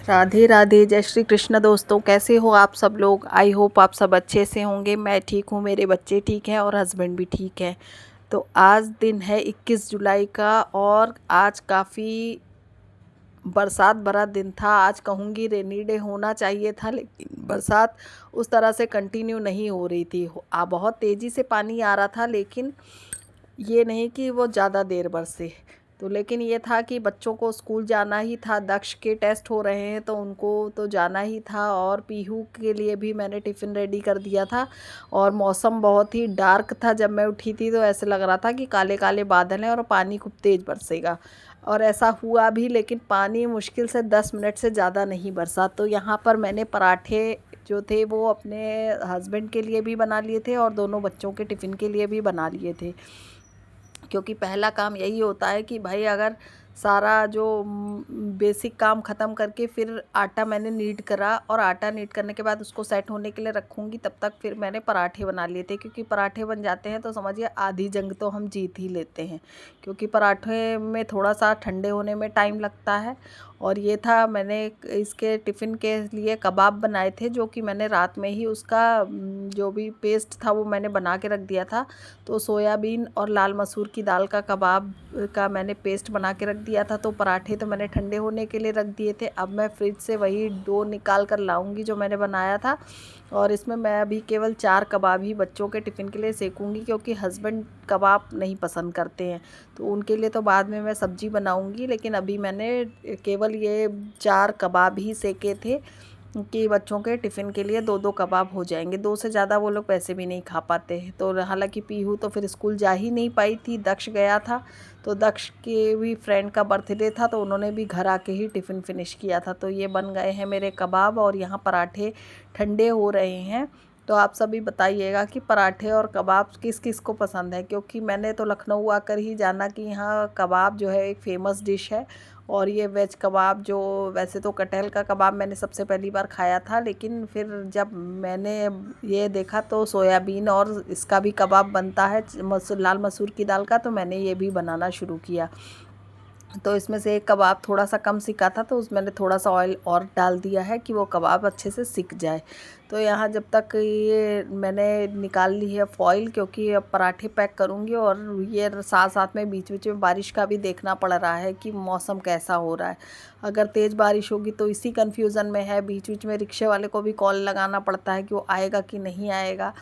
राधे राधे, जय श्री कृष्ण। दोस्तों, कैसे हो आप सब लोग? आई होप आप सब अच्छे से होंगे। मैं ठीक हूँ, मेरे बच्चे ठीक हैं और हस्बैंड भी ठीक है। तो आज दिन है 21 जुलाई का और आज काफ़ी बरसात भरा दिन था। आज कहूँगी रेनी डे होना चाहिए था, लेकिन बरसात उस तरह से कंटिन्यू नहीं हो रही थी। बहुत तेज़ी से पानी आ रहा था, लेकिन ये नहीं कि वो ज़्यादा देर बरसे। तो लेकिन ये था कि बच्चों को स्कूल जाना ही था, दक्ष के टेस्ट हो रहे हैं तो उनको तो जाना ही था, और पीहू के लिए भी मैंने टिफ़िन रेडी कर दिया था। और मौसम बहुत ही डार्क था, जब मैं उठी थी तो ऐसे लग रहा था कि काले काले बादल हैं और पानी खूब तेज़ बरसेगा। और ऐसा हुआ भी, लेकिन पानी मुश्किल से 10 मिनट से ज़्यादा नहीं बरसा। तो यहाँ पर मैंने पराठे जो थे वो अपने हस्बैंड के लिए भी बना लिए थे और दोनों बच्चों के टिफ़िन के लिए भी बना लिए थे। क्योंकि पहला काम यही होता है कि भाई अगर सारा जो बेसिक काम ख़त्म करके फिर आटा मैंने नीड करा, और आटा नीड करने के बाद उसको सेट होने के लिए रखूँगी, तब तक फिर मैंने पराठे बना लिए थे। क्योंकि पराठे बन जाते हैं तो समझिए आधी जंग तो हम जीत ही लेते हैं, क्योंकि पराठे में थोड़ा सा ठंडे होने में टाइम लगता है। और ये था, मैंने इसके टिफ़िन के लिए कबाब बनाए थे, जो कि मैंने रात में ही उसका जो भी पेस्ट था वो मैंने बना के रख दिया था। तो सोयाबीन और लाल मसूर की दाल का कबाब का मैंने पेस्ट बना के रख दिया था। तो पराठे तो मैंने ठंडे होने के लिए रख दिए थे। अब मैं फ्रिज से वही डो निकाल कर लाऊंगी जो मैंने बनाया था, और इसमें मैं अभी केवल 4 कबाब ही बच्चों के टिफ़िन के लिए सेकूंगी, क्योंकि हस्बैंड कबाब नहीं पसंद करते हैं। तो उनके लिए तो बाद में मैं सब्ज़ी बनाऊंगी, लेकिन अभी मैंने केवल ये 4 कबाब ही सेके थे कि बच्चों के टिफ़िन के लिए 2-2 कबाब हो जाएंगे। 2 से ज़्यादा वो लोग वैसे भी नहीं खा पाते हैं। तो हालांकि पीहू तो फिर स्कूल जा ही नहीं पाई थी, दक्ष गया था। तो दक्ष के भी फ्रेंड का बर्थडे था, तो उन्होंने भी घर आके ही टिफ़िन फिनिश किया था। तो ये बन गए हैं मेरे कबाब, और यहाँ पराठे ठंडे हो रहे हैं। तो आप सभी बताइएगा कि पराठे और कबाब किस किस को पसंद है, क्योंकि मैंने तो लखनऊ आकर ही जाना कि यहाँ कबाब जो है एक फ़ेमस डिश है। और ये वेज कबाब, जो वैसे तो कटहल का कबाब मैंने सबसे पहली बार खाया था, लेकिन फिर जब मैंने ये देखा तो सोयाबीन और इसका भी कबाब बनता है, लाल मसूर की दाल का, तो मैंने ये भी बनाना शुरू किया। तो इसमें से एक कबाब थोड़ा सा कम सिका था, तो उसमें मैंने थोड़ा सा ऑयल और डाल दिया है कि वो कबाब अच्छे से सिक जाए। तो यहाँ जब तक ये मैंने निकाल ली है फॉइल, क्योंकि अब पराठे पैक करूँगी, और ये साथ साथ में बीच बीच में बारिश का भी देखना पड़ रहा है कि मौसम कैसा हो रहा है। अगर तेज़ बारिश होगी तो इसी कन्फ्यूज़न में है, बीच बीच में रिक्शे वाले को भी कॉल लगाना पड़ता है कि वो आएगा कि नहीं आएगा।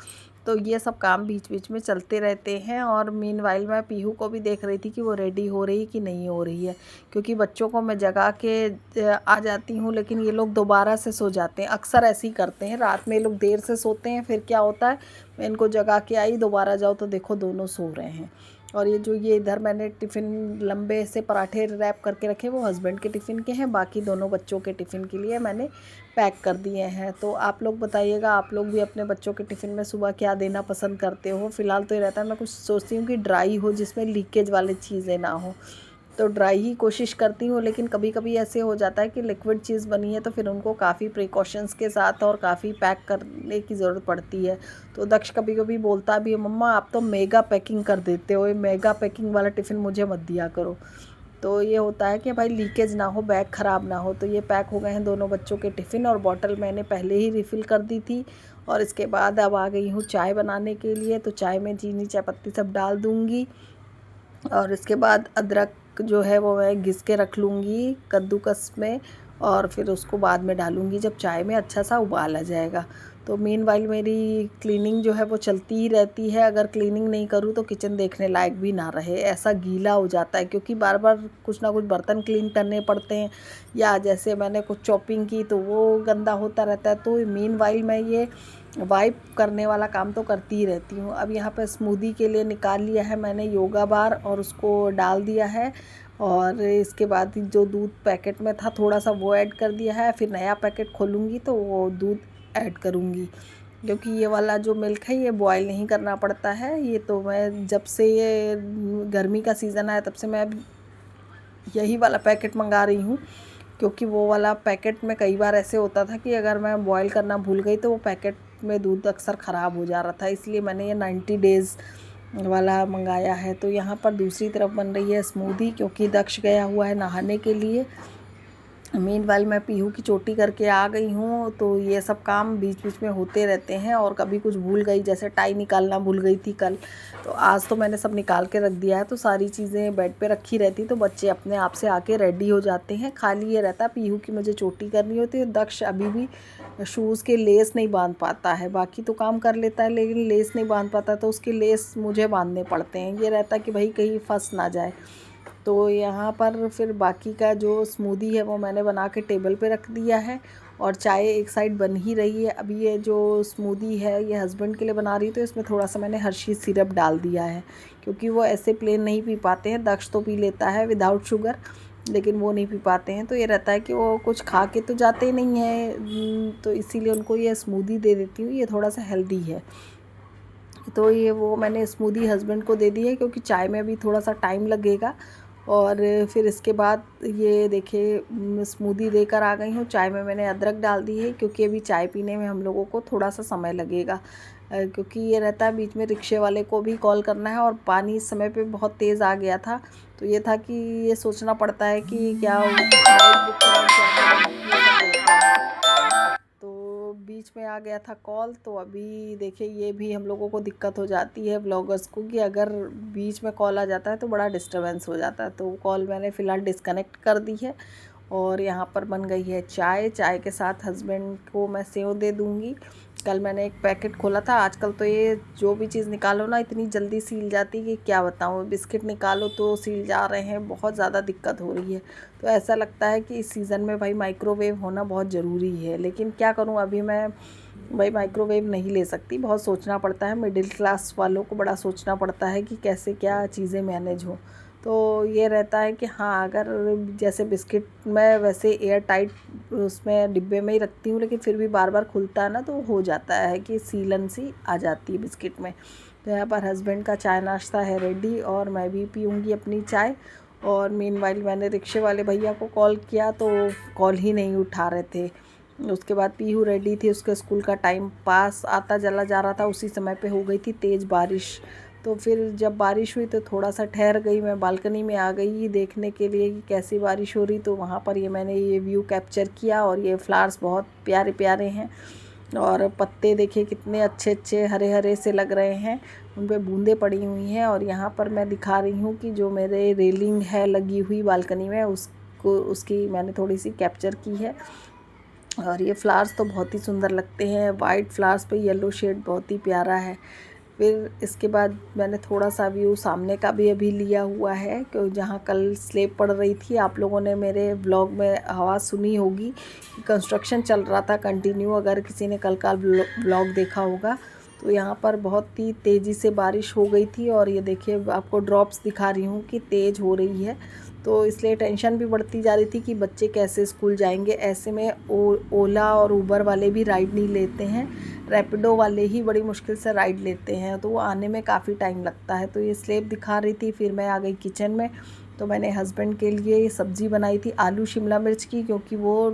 तो ये सब काम बीच बीच में चलते रहते हैं। और मीनवाइल मैं पीहू को भी देख रही थी कि वो रेडी हो रही कि नहीं हो रही है, क्योंकि बच्चों को मैं जगा के आ जाती हूँ, लेकिन ये लोग दोबारा से सो जाते हैं। अक्सर ऐसे ही करते हैं, रात में ये लोग देर से सोते हैं, फिर क्या होता है, मैं इनको जगा के आई, दोबारा जाओ तो देखो दोनों सो रहे हैं। और ये इधर मैंने टिफ़िन लंबे से पराठे रैप करके रखे, वो हस्बैंड के टिफ़िन के हैं, बाकी दोनों बच्चों के टिफ़िन के लिए मैंने पैक कर दिए हैं। तो आप लोग बताइएगा, आप लोग भी अपने बच्चों के टिफ़िन में सुबह क्या देना पसंद करते हो? फ़िलहाल तो ये रहता है, मैं कुछ सोचती हूँ कि ड्राई हो, जिसमें लीकेज वाली चीज़ें ना हो, तो ड्राई ही कोशिश करती हूँ। लेकिन कभी कभी ऐसे हो जाता है कि लिक्विड चीज़ बनी है, तो फिर उनको काफ़ी प्रिकॉशंस के साथ और काफ़ी पैक करने की ज़रूरत पड़ती है। तो दक्ष कभी कभी बोलता भी है, मम्मा आप तो मेगा पैकिंग कर देते हो, ये मेगा पैकिंग वाला टिफ़िन मुझे मत दिया करो। तो ये होता है कि भाई लीकेज ना हो, बैग ख़राब ना हो। तो ये पैक हो गए हैं दोनों बच्चों के टिफ़िन, और बॉटल मैंने पहले ही रिफ़िल कर दी थी। और इसके बाद अब आ गई हूँ चाय बनाने के लिए। तो चाय में चीनी चाय पत्ती सब डाल दूँगी, और इसके बाद अदरक जो है वो मैं घिस के रख लूँगी कद्दूकस में, और फिर उसको बाद में डालूँगी जब चाय में अच्छा सा उबाल आ जाएगा। तो मीनवाइल मेरी क्लीनिंग जो है वो चलती ही रहती है। अगर क्लीनिंग नहीं करूँ तो किचन देखने लायक भी ना रहे, ऐसा गीला हो जाता है, क्योंकि बार बार कुछ ना कुछ बर्तन क्लीन करने पड़ते हैं, या जैसे मैंने कुछ चॉपिंग की तो वो गंदा होता रहता है। तो मीनवाइल मैं ये वाइप करने वाला काम तो करती ही रहती हूँ। अब यहाँ पर स्मूदी के लिए निकाल लिया है मैंने योगा बार, और उसको डाल दिया है। और इसके बाद जो दूध पैकेट में था थोड़ा सा वो ऐड कर दिया है। फिर नया पैकेट खोलूँगी तो वो दूध ऐड करूँगी, क्योंकि ये वाला जो मिल्क है ये बॉयल नहीं करना पड़ता है। ये तो मैं जब से ये गर्मी का सीज़न आया तब से मैं अब यही वाला पैकेट मंगा रही हूँ, क्योंकि वो वाला पैकेट में कई बार ऐसे होता था कि अगर मैं बॉयल करना भूल गई तो वो पैकेट में दूध अक्सर ख़राब हो जा रहा था। इसलिए मैंने ये 90 डेज़ वाला मंगाया है। तो यहाँ पर दूसरी तरफ बन रही है स्मूदी, क्योंकि दक्ष गया हुआ है नहाने के लिए। मीनवाइल मैं पीहू की चोटी करके आ गई हूँ। तो ये सब काम बीच बीच में होते रहते हैं, और कभी कुछ भूल गई, जैसे टाई निकालना भूल गई थी कल, तो आज तो मैंने सब निकाल के रख दिया है। तो सारी चीज़ें बेड पे रखी रहती तो बच्चे अपने आप से आके रेडी हो जाते हैं। खाली ये रहता पीहू की मुझे चोटी करनी होती है। दक्ष अभी भी शूज़ के लेस नहीं बांध पाता है, बाकी तो काम कर लेता है लेकिन लेस नहीं बांध पाता, तो उसके लेस मुझे बांधने पड़ते हैं। ये रहता कि भाई कहीं फंस ना जाए। तो यहाँ पर फिर बाकी का जो स्मूदी है वो मैंने बना के टेबल पे रख दिया है, और चाय एक साइड बन ही रही है। अभी ये जो स्मूदी है ये हस्बैंड के लिए बना रही, तो इसमें थोड़ा सा मैंने हर्शीज़ सिरप डाल दिया है, क्योंकि वो ऐसे प्लेन नहीं पी पाते हैं। दक्ष तो पी लेता है विदाउट शुगर, लेकिन वो नहीं पी पाते हैं। तो ये रहता है कि वो कुछ खा के तो जाते नहीं हैं, तो इसीलिए उनको ये स्मूदी दे देती हूँ। ये थोड़ा सा हेल्दी है, तो ये वो मैंने स्मूदी हस्बैंड को दे दी है, क्योंकि चाय में भी थोड़ा सा टाइम लगेगा। और फिर इसके बाद ये देखिए स्मूदी देकर आ गई हूँ। चाय में मैंने अदरक डाल दी है, क्योंकि अभी चाय पीने में हम लोगों को थोड़ा सा समय लगेगा, क्योंकि ये रहता है बीच में रिक्शे वाले को भी कॉल करना है, और पानी इस समय पे बहुत तेज़ आ गया था। तो ये था कि ये सोचना पड़ता है कि क्या राइड बुक कराऊँ, क्या करूँ, ये सब रहता है। तो बीच में आ गया था कॉल, तो अभी देखिए ये भी हम लोगों को दिक्कत हो जाती है ब्लॉगर्स को, कि अगर बीच में कॉल आ जाता है तो बड़ा डिस्टर्बेंस हो जाता है। तो कॉल मैंने फ़िलहाल डिस्कनेक्ट कर दी है, और यहाँ पर बन गई है चाय। चाय के साथ हस्बैंड को मैं सेव दे दूँगी। कल मैंने एक पैकेट खोला था। आजकल तो ये जो भी चीज़ निकालो ना इतनी जल्दी सील जाती कि क्या बताऊँ। बिस्किट निकालो तो सील जा रहे हैं, बहुत ज़्यादा दिक्कत हो रही है। तो ऐसा लगता है कि इस सीज़न में भाई माइक्रोवेव होना बहुत ज़रूरी है, लेकिन क्या करूँ, अभी मैं भाई माइक्रोवेव नहीं ले सकती। बहुत सोचना पड़ता है, मिडिल क्लास वालों को बड़ा सोचना पड़ता है कि कैसे क्या चीज़ें मैनेज हो। तो ये रहता है कि हाँ, अगर जैसे बिस्किट मैं वैसे एयर टाइट उसमें डिब्बे में ही रखती हूँ, लेकिन फिर भी बार बार खुलता है ना, तो हो जाता है कि सीलन सी आ जाती है बिस्किट में। तो यहाँ पर हस्बैंड का चाय नाश्ता है रेडी, और मैं भी पीऊँगी अपनी चाय। और मीनवाइल मैंने रिक्शे वाले भैया को कॉल किया, तो कॉल ही नहीं उठा रहे थे। उसके बाद पीहू रेडी थी, उसके स्कूल का टाइम पास आता चला जा रहा था। उसी समय पे हो गई थी तेज़ बारिश। तो फिर जब बारिश हुई तो थोड़ा सा ठहर गई, मैं बालकनी में आ गई देखने के लिए कि कैसी बारिश हो रही। तो वहाँ पर ये मैंने ये व्यू कैप्चर किया, और ये फ्लावर्स बहुत प्यारे प्यारे हैं, और पत्ते देखिए कितने अच्छे अच्छे हरे हरे से लग रहे हैं, उन पे बूंदें पड़ी हुई हैं। और यहाँ पर मैं दिखा रही हूँ कि जो मेरे रेलिंग है लगी हुई बालकनी में, उसको उसकी मैंने थोड़ी सी कैप्चर की है। और ये फ्लावर्स तो बहुत ही सुंदर लगते हैं, वाइट फ्लावर्स पे येलो शेड बहुत ही प्यारा है। फिर इसके बाद मैंने थोड़ा सा व्यू सामने का भी अभी लिया हुआ है, कि जहाँ कल स्लेब पड़ रही थी। आप लोगों ने मेरे ब्लॉग में आवाज़ सुनी होगी, कंस्ट्रक्शन चल रहा था कंटिन्यू, अगर किसी ने कल का ब्लॉग देखा होगा। तो यहाँ पर बहुत ही तेज़ी से बारिश हो गई थी, और ये देखिए आपको ड्रॉप्स दिखा रही हूँ कि तेज़ हो रही है। तो इसलिए टेंशन भी बढ़ती जा रही थी कि बच्चे कैसे स्कूल जाएंगे। ऐसे में ओला और उबर वाले भी राइड नहीं लेते हैं, रैपिडो वाले ही बड़ी मुश्किल से राइड लेते हैं, तो वो आने में काफ़ी टाइम लगता है। तो ये स्लेब दिखा रही थी। फिर मैं आ गई किचन में, तो मैंने हस्बैंड के लिए ये सब्ज़ी बनाई थी आलू शिमला मिर्च की, क्योंकि वो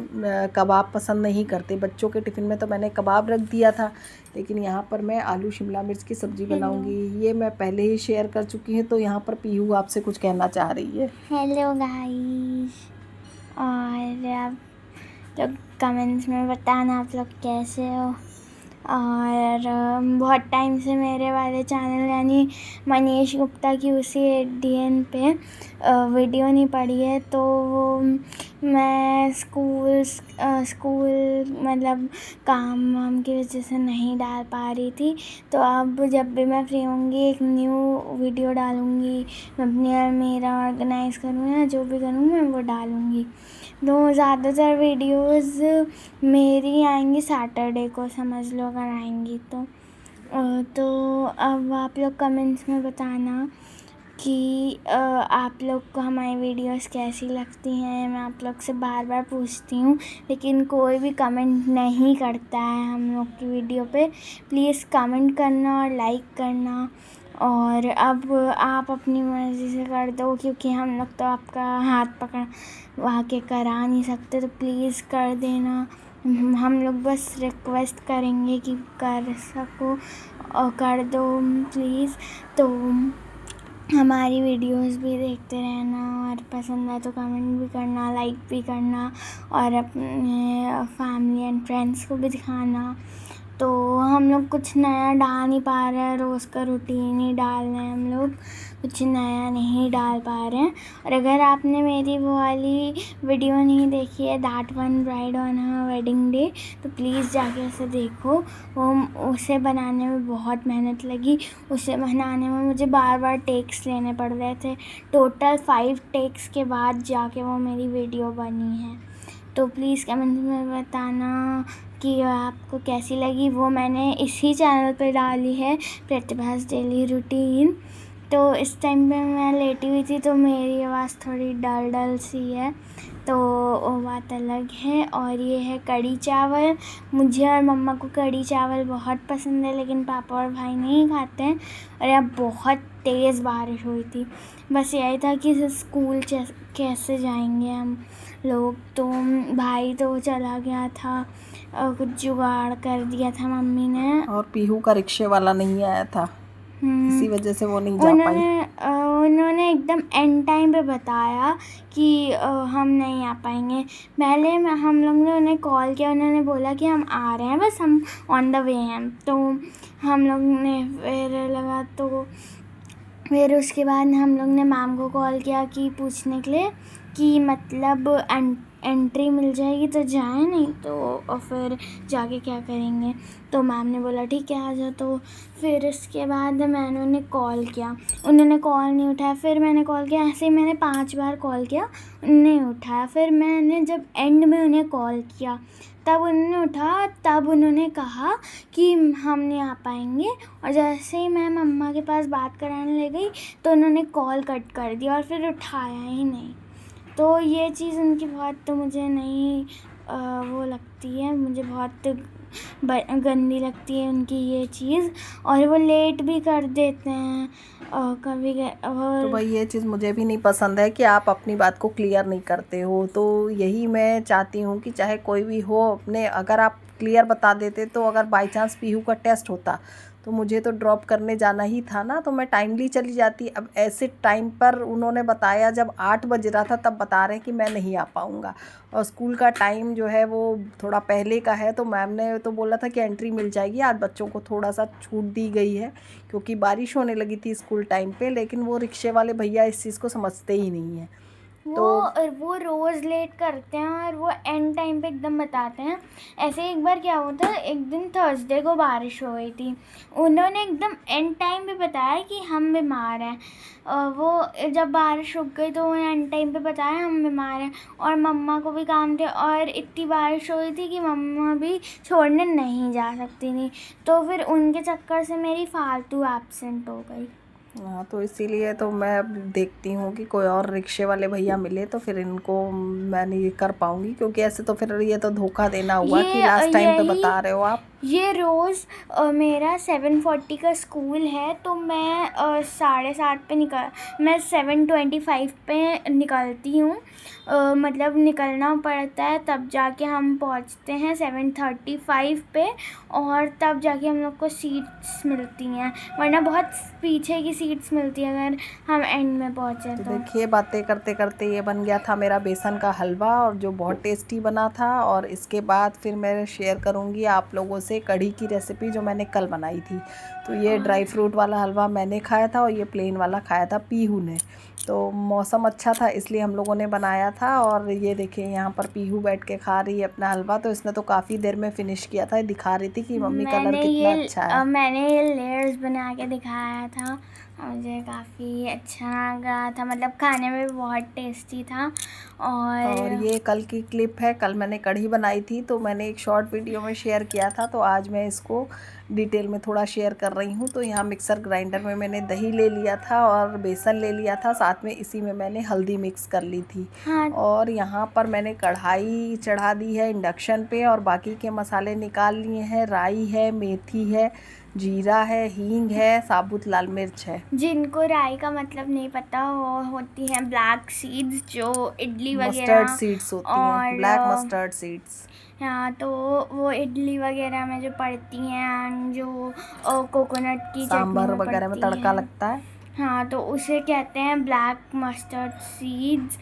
कबाब पसंद नहीं करते। बच्चों के टिफ़िन में तो मैंने कबाब रख दिया था, लेकिन यहाँ पर मैं आलू शिमला मिर्च की सब्ज़ी बनाऊंगी। ये मैं पहले ही शेयर कर चुकी हूँ। तो यहाँ पर पीहू आपसे कुछ कहना चाह रही है। हेलो गाइस, और आप लोग कमेंट्स में बताना आप लोग कैसे हो। और बहुत टाइम से मेरे वाले चैनल यानी मनीष गुप्ता की उसी एडीएन पे वीडियो नहीं पड़ी है, तो मैं स्कूल मतलब काम वाम की वजह से नहीं डाल पा रही थी। तो अब जब भी मैं फ्री होंगी एक न्यू वीडियो डालूँगी, मैं अपनी अलमीरा ऑर्गेनाइज़ करूँ या जो भी करूँ मैं वो डालूँगी। तो ज़्यादातर वीडियोस मेरी आएंगी सैटरडे को, समझ लो अगर आएंगी तो। अब आप लोग कमेंट्स में बताना कि आप लोग को हमारी वीडियोस कैसी लगती हैं। मैं आप लोग से बार बार पूछती हूँ, लेकिन कोई भी कमेंट नहीं करता है हम लोग की वीडियो पे। प्लीज़ कमेंट करना और लाइक करना, और अब आप अपनी मर्ज़ी से कर दो, क्योंकि हम लोग तो आपका हाथ पकड़ के करा नहीं सकते। तो प्लीज़ कर देना, हम लोग बस रिक्वेस्ट करेंगे कि कर सको और कर दो प्लीज़। तो हमारी वीडियोस भी देखते रहना और पसंद आए तो कमेंट भी करना, लाइक भी करना और अपने फैमिली एंड फ्रेंड्स को भी दिखाना। तो हम लोग कुछ नया डाल नहीं पा रहे हैं, रोज़ का रूटीन ही डाल रहे हैं, हम लोग कुछ नया नहीं डाल पा रहे हैं। और अगर आपने मेरी वो वाली वीडियो नहीं देखी है, that one bride on her wedding day, तो प्लीज़ जाके उसे देखो। वो उसे बनाने में बहुत मेहनत लगी, उसे बनाने में मुझे बार बार टेक्स लेने पड़ रहे थे। टोटल 5 टेक्स के बाद जाके वो मेरी वीडियो बनी है। तो प्लीज़ कमेंट में बताना कि आपको कैसी लगी। वो मैंने इसी चैनल पे डाली है, प्रतिभास डेली रूटीन। तो इस टाइम पे मैं लेटी हुई थी तो मेरी आवाज़ थोड़ी डल डल सी है, तो वो बात अलग है। और ये है कढ़ी चावल। मुझे और मम्मा को कढ़ी चावल बहुत पसंद है, लेकिन पापा और भाई नहीं खाते हैं। और यहाँ बहुत तेज़ बारिश हुई थी। बस यही था कि स्कूल कैसे जाएंगे हम लोग। तो भाई तो चला गया था, कुछ जुगाड़ कर दिया था मम्मी ने। और पीहू का रिक्शे वाला नहीं आया था, इसी वजह से वो नहीं जा पाई। उन्होंने एकदम एंड टाइम पे बताया कि हम नहीं आ पाएंगे। पहले हम लोग ने उन्हें कॉल किया, उन्होंने बोला कि हम आ रहे हैं, बस हम ऑन द वे हैं। तो हम लोग ने फिर उसके बाद हम लोग ने मैम को कॉल किया कि पूछने के लिए कि मतलब एंट्री मिल जाएगी तो जाएं, नहीं तो और फिर जाके क्या करेंगे। तो मैम ने बोला ठीक है आ जाओ। तो फिर उसके बाद मैंने उन्हें कॉल किया, उन्होंने कॉल नहीं उठाया। फिर मैंने कॉल किया, ऐसे ही मैंने 5 बार कॉल किया, उन्होंने उठाया। फिर मैंने जब एंड में उन्हें कॉल किया तब उन्होंने उठा, तब उन्होंने कहा कि हम नहीं आ पाएंगे। और जैसे ही मैं मम्मा के पास बात कराने ले गई तो उन्होंने कॉल कट कर दिया और फिर उठाया ही नहीं। तो ये चीज़ उनकी बहुत तो मुझे नहीं वो लगती है, मुझे बहुत गंदी लगती है उनकी ये चीज़। और वो लेट भी कर देते हैं कभी तो भाई ये चीज़ मुझे भी नहीं पसंद है कि आप अपनी बात को क्लियर नहीं करते हो। तो यही मैं चाहती हूँ कि चाहे कोई भी हो, अपने अगर आप क्लियर बता देते तो अगर बाई चांस पीहू का टेस्ट होता तो मुझे तो ड्रॉप करने जाना ही था ना, तो मैं टाइमली चली जाती। अब ऐसे टाइम पर उन्होंने बताया जब 8 बज रहा था तब बता रहे हैं कि मैं नहीं आ पाऊँगा, और स्कूल का टाइम जो है वो थोड़ा पहले का है। तो मैम ने तो बोला था कि एंट्री मिल जाएगी, आज बच्चों को थोड़ा सा छूट दी गई है क्योंकि बारिश होने लगी थी स्कूल टाइम पे। लेकिन वो रिक्शे वाले भैया इस चीज़ को समझते ही नहीं हैं। वो रोज़ लेट करते हैं और वो एंड टाइम पे एकदम बताते हैं। ऐसे एक बार क्या हुआ था, एक दिन थर्सडे को बारिश हो गई थी, उन्होंने एकदम एंड टाइम पे बताया कि हम बीमार हैं। वो जब बारिश रुक गई तो उन्होंने एंड टाइम पे बताया हम बीमार हैं, और मम्मा को भी काम थे और इतनी बारिश हो रही थी कि मम्मा भी छोड़ने नहीं जा सकती थी। तो फिर उनके चक्कर से मेरी फालतू एब्सेंट हो गई। हाँ, तो इसीलिए तो मैं अब देखती हूँ कि कोई और रिक्शे वाले भैया मिले तो फिर इनको मैं नहीं कर पाऊँगी, क्योंकि ऐसे तो फिर ये तो धोखा देना हुआ कि लास्ट टाइम पे बता रहे हो आप। ये रोज़ मेरा 7:40 का स्कूल है, तो मैं 7:30 पे मैं 7:25 पे निकलती हूँ। मतलब निकलना पड़ता है, तब जाके हम पहुँचते हैं 7:35 पे, और तब जाके हम लोग को सीट्स मिलती हैं, वरना बहुत पीछे की सीट्स मिलती हैं अगर हम एंड में पहुँचे तो तो। देखिए, बातें करते करते ये बन गया था मेरा बेसन का हलवा, और जो बहुत टेस्टी बना था। और इसके बाद फिर मैं शेयर करूँगी आप लोगों से कढ़ी की रेसिपी जो मैंने कल बनाई थी। तो ये ड्राई फ्रूट वाला हलवा मैंने खाया था और ये प्लेन वाला खाया था पीहू ने। तो मौसम अच्छा था इसलिए हम लोगों ने बनाया था। और ये देखिए यहाँ पर पीहू बैठ के खा रही है अपना हलवा। तो इसने तो काफ़ी देर में फ़िनिश किया था, दिखा रही थी कि मम्मी कलर कितना अच्छा है। मैंने ये लेयर्स बना के दिखाया था, मुझे काफ़ी अच्छा लगा था, मतलब खाने में भी बहुत टेस्टी था। और ये कल की क्लिप है, कल मैंने कढ़ी बनाई थी तो मैंने एक शॉर्ट वीडियो में शेयर किया था, तो आज मैं इसको डिटेल में थोड़ा शेयर कर रही हूँ। तो यहाँ मिक्सर ग्राइंडर में मैंने दही ले लिया था और बेसन ले लिया था, साथ में इसी में मैंने हल्दी मिक्स कर ली थी। हाँ। और यहाँ पर मैंने कढ़ाई चढ़ा दी है इंडक्शन पे, और बाकी के मसाले निकाल लिए हैं। राई है, मेथी है, जीरा है, हींग है, साबुत लाल मिर्च है। जिनको राई का मतलब नहीं पता, वो होती हैं ब्लैक सीड्स, जो इडली मस्टर्ड वगैरह सीड्स होती हैं, ब्लैक मस्टर्ड सीड्स। हाँ, तो वो इडली वगैरह में जो पड़ती हैं, जो कोकोनट की चटनी सांभर में वगैरह में पड़ती तड़का हैं। लगता है। हाँ, तो उसे कहते हैं ब्लैक मस्टर्ड सीड्स।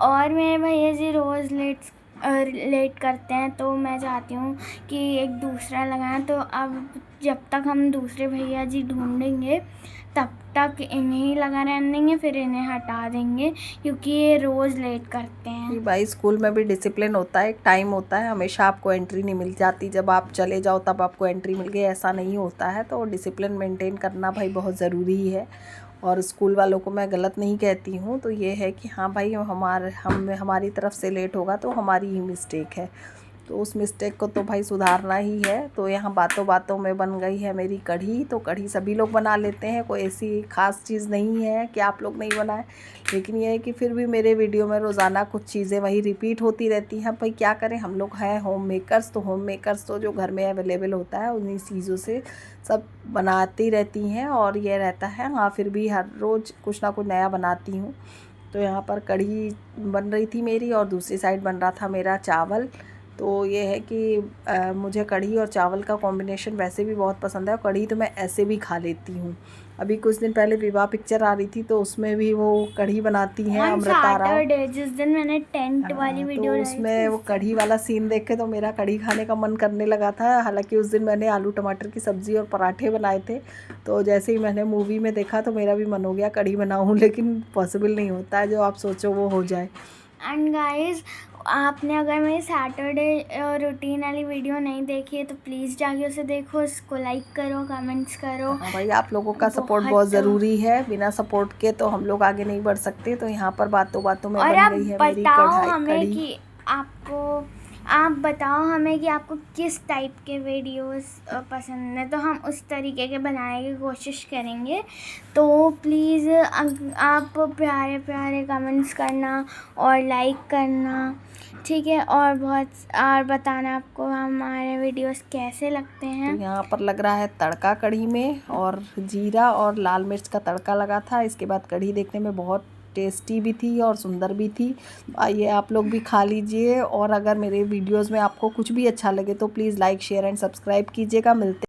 और मेरे भैया जी रोज़ लेट करते हैं, तो मैं चाहती हूँ कि एक दूसरा लगाएं। तो अब जब तक हम दूसरे भैया जी ढूंढेंगे तब तक इन्हें लगा रहने देंगे, फिर इन्हें हटा देंगे क्योंकि ये रोज़ लेट करते कि हैं। भाई स्कूल में भी डिसिप्लिन होता है, एक टाइम होता है, हमेशा आपको एंट्री नहीं मिल जाती। जब आप चले जाओ तब आपको एंट्री मिल गई, ऐसा नहीं होता है। तो डिसिप्लिन मेंटेन करना भाई बहुत ज़रूरी है। और स्कूल वालों को मैं गलत नहीं कहती हूँ। तो ये है कि हाँ भाई, हमारी तरफ से लेट होगा तो हमारी ही मिस्टेक है। तो उस मिस्टेक को तो भाई सुधारना ही है। तो यहाँ बातों बातों में बन गई है मेरी कढ़ी। तो कढ़ी सभी लोग बना लेते हैं, कोई ऐसी ख़ास चीज़ नहीं है कि आप लोग नहीं बनाए। लेकिन ये है कि फिर भी मेरे वीडियो में रोज़ाना कुछ चीज़ें वही रिपीट होती रहती हैं। भाई क्या करें, हम लोग हैं होम मेकर्स। तो होम मेकर्स तो जो घर में अवेलेबल होता है उन्हीं चीज़ों से सब बनाती रहती हैं। और ये रहता है, हाँ फिर भी हर रोज़ कुछ ना कुछ नया बनाती हूँ। तो यहाँ पर कढ़ी बन रही थी मेरी और दूसरी साइड बन रहा था मेरा चावल। तो ये है कि मुझे कढ़ी और चावल का कॉम्बिनेशन वैसे भी बहुत पसंद है। और कढ़ी तो मैं ऐसे भी खा लेती हूँ। अभी कुछ दिन पहले विवाह पिक्चर आ रही थी, तो उसमें भी वो कढ़ी बनाती हैं ऑन अमृता राव। सैटरडे जिस दिन मैंने टेंट वाली तो वीडियो उसमें वो कढ़ी वाला सीन देख के तो मेरा कढ़ी खाने का मन करने लगा था। हालांकि उस दिन मैंने आलू टमाटर की सब्ज़ी और पराठे बनाए थे। तो जैसे ही मैंने मूवी में देखा तो मेरा भी मन हो गया कढ़ी बनाऊँ, लेकिन पॉसिबल नहीं होता है, जो आप सोचो वो हो जाए। एंड गाइस, आपने अगर मेरी सैटरडे रूटीन वाली वीडियो नहीं देखी है तो प्लीज़ जाके उसे देखो, उसको लाइक करो, कमेंट्स करो। हाँ भाई, आप लोगों का सपोर्ट बहुत ज़रूरी है। बिना सपोर्ट के तो हम लोग आगे नहीं बढ़ सकते। तो यहाँ पर बातों बातों में और बन आप गई है मेरी बताओ हमें कढ़ी। कि आप बताओ हमें कि आपको किस टाइप के वीडियोस पसंद है, तो हम उस तरीके के बनाने की कोशिश करेंगे। तो प्लीज़ आप प्यारे प्यारे कमेंट्स करना और लाइक करना, ठीक है। और बताना आपको हमारे वीडियोस कैसे लगते तो हैं। यहाँ पर लग रहा है तड़का कढ़ी में, और जीरा और लाल मिर्च का तड़का लगा था। इसके बाद कढ़ी देखने में बहुत टेस्टी भी थी और सुंदर भी थी। आइए आप लोग भी खा लीजिए। और अगर मेरे वीडियोस में आपको कुछ भी अच्छा लगे तो please like share and subscribe कीजिएगा। मिलते